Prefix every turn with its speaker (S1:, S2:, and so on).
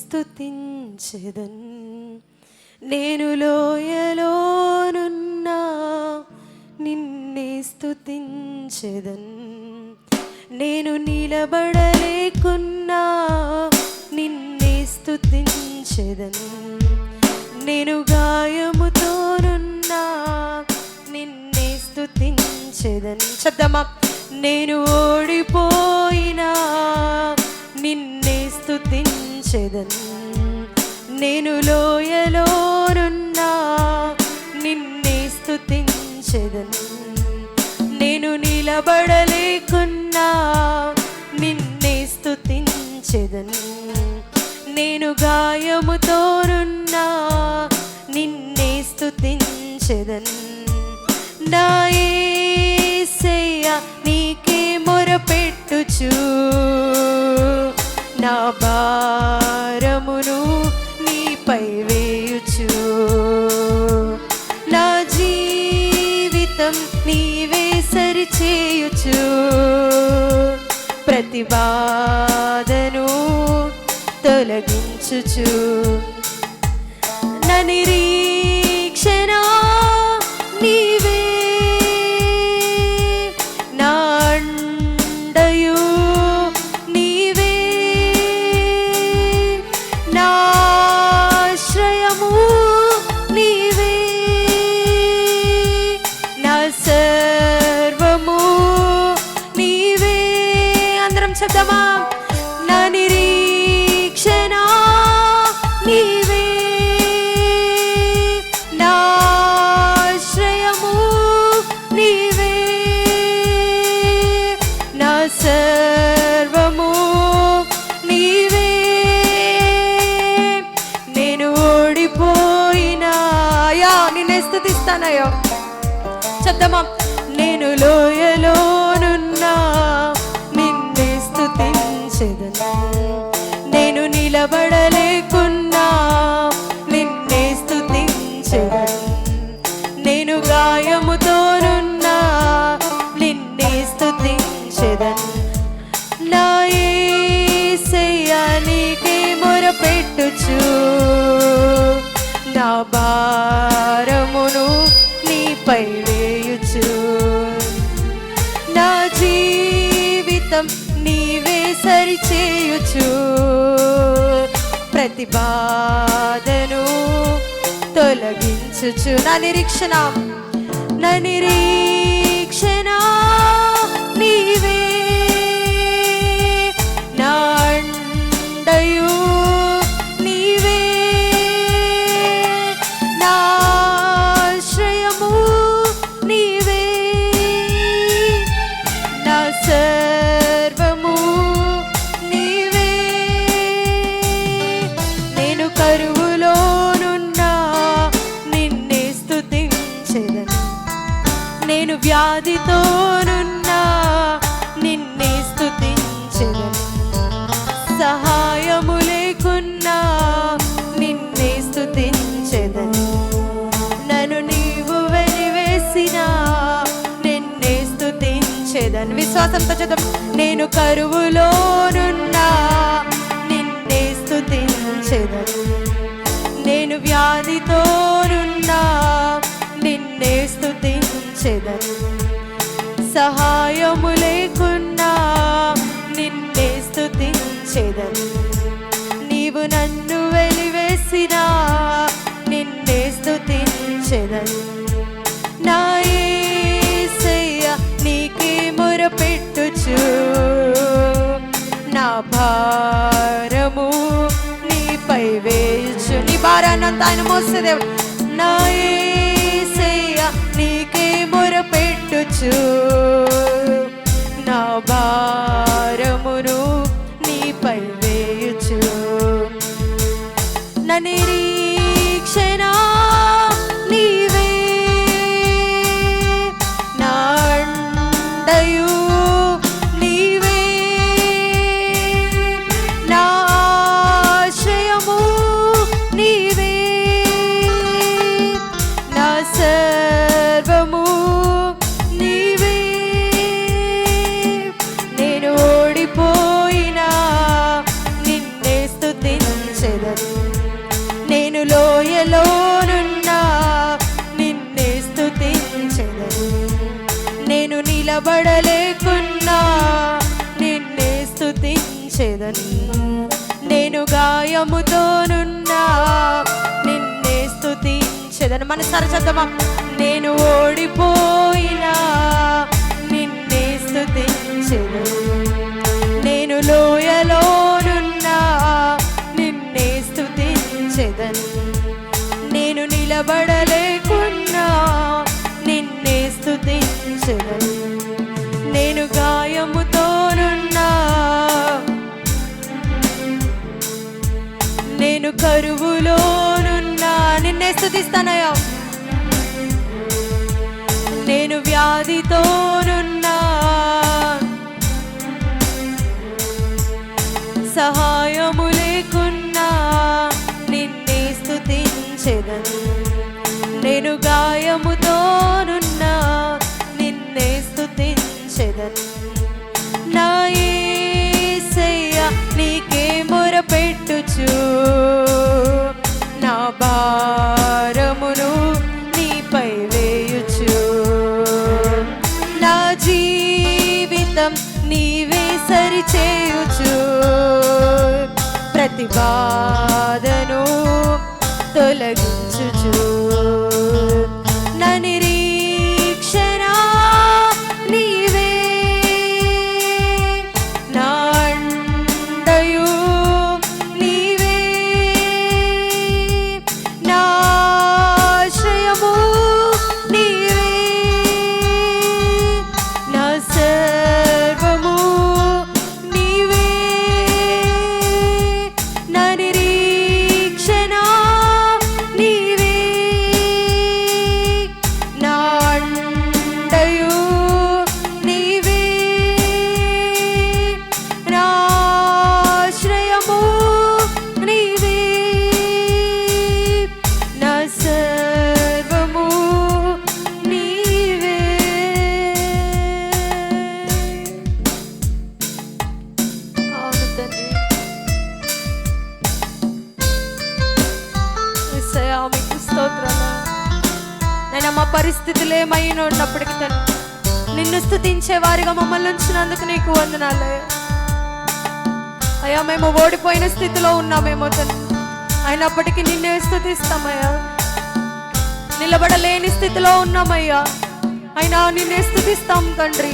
S1: స్తుతించెదన్. నేను లోయలోనున్నా నిన్నే స్తుతించెదన్. నేను నిలబడలేకున్నా నిన్నే స్తుతించెదన్. నేను గాయముతోనున్నా నిన్నే స్తుతించెదన్. చెప్దామా? నేను ఓడిపోయినా నిన్నే స్తుతించెదన్. నేను లోయలోనున్నా నిన్నే స్తుతించెదన్. నేను నిలబడలేకున్నా నిన్నే స్తుతించెదన్. నేను గాయముతోనున్నా నిన్నే స్తుతించెదన్. నా యేసయ్యా నీకే మొరపెట్టుచు నా భారమును నీపై వేయుచు. నా జీవితం నీవే సరిచేయుచు. ప్రతి బాధను తొలగించుచు. నా నిరీక్షణ నీవే, నా అండయు నీవే, నా ఆశ్రయము నీవే, నా సర్వము నీవే. అందరం చెప్దామా? నా నిరీక్షణ నీవే, నా ఆశ్రయము నీవే, నా సర్వము నీవే. నేను ఓడిపోయినా నిన్నే స్తుతిస్తానయ్యా. చెప్దామా? నేను లోయలోనున్నా నిన్నే స్తుతించెదన్. నేను నిలబడలేకున్నా నిన్నే స్తుతించెదన్. నేను గాయముతోనున్నా నిన్నే స్తుతించెదన్. నా యేసయ్యా నీకే మొరపెట్టుచు నా భారమును నీపై వేయుచు. నా జీవితం నీవే సరిచేయుచు. ప్రతి బాధను తొలగించుచు. నా నిరీక్షణ, నా నిరీక్షణ నీవే, నా అండయు నీవే, నా ఆశ్రయము నీవే, నా సర్వము నీవే. నేను కరువులోనున్నా నిన్నే స్తుతించెదన్. నేను వ్యాధితోనున్నా నిన్నే స్తుతించెదన్. సహాయము లేకున్నా నిన్నే స్తుతించెదన్. నన్ను నీవు వెలివేసినా నిన్నే స్తుతించెదన్. విశ్వాసంతో చదువు. నేను కరువులోనున్నా నిన్నే స్తుతించెదన్. నేను వ్యాధితోనున్నా నిన్నే స్తుతించెదన్. సహాయము లేకున్నా నిన్నే స్తుతించెదన్. నీవు నన్ను వెలివేసినా నిన్నే స్తుతించెదన్. నా యేసయ్యా నీకే మొరపెట్టుచు నా భారము నీపై వేయుచు. నీ భారాన్నంతా ఆయన మోసే దేవుడు. నా యేసయ్యా నీకే మొరపెట్టుచు నా భారమును నీపై వేయుచు. నా నిరీక్షణ నీవే, నా అండయు నీవే, నా ఆశ్రయము నీవే, నా సర్వము నీవే. నేను స్తుతించెదన్. నేను గాయముతోనున్నా నిన్నే స్తుతించెదన్. మన సరచద్దమా. నేను ఓడిపోయినా నిన్నే స్తుతించెదన్. నేను లోయలోనున్నా నిన్నే స్తుతించెదన్. నేను నిలబడలేకున్నా నిన్నే స్తుతించెదన్. నేను గాయముతోనున్నా నేను కరువులోనున్నా నిన్నే స్తుతిస్తానయ్యా. నేను వ్యాధితోనున్నా సహాయము లేకున్నా నిన్నే స్తుతించెదన్. నేను గాయముతోనున్నా నిన్నే స్తుతించెదన్. నా యేసయ్యా నీకే మొరపెట్టుచు నా భారమును నీపై వేయుచు. నా జీవితం నీవే సరిచేయుచు. ప్రతి బాధను తొలగించుచు. నా నిరీక్షణ నీవే, నా అండయు నీవే, నా ఆశ్రయము నీవే, నా సర్వము నీవే. నా నిరీక్షణ నీవే, నా అండయు నీవే, నా ఆశ్రయము నీవే, నా సర్వము నీవే. అవును తండ్రి. యేసయ్యా మీకు స్తోత్రాలు. నేను మా పరిస్థితులు ఏమైనా ఉన్నప్పటికీ తండ్రి నిన్ను స్తుతించే వారిగా మమ్మల్ని ఉంచినందుకు నీకు వందనాలు అయ్యా. మేము ఓడిపోయిన స్థితిలో ఉన్నామేమో తండ్రి, అయినప్పటికీ నిన్నే స్తుతిస్తామయ్యా. నిలబడలేని స్థితిలో ఉన్నామయ్యా, అయినా నిన్నే స్తుతిస్తాం తండ్రి.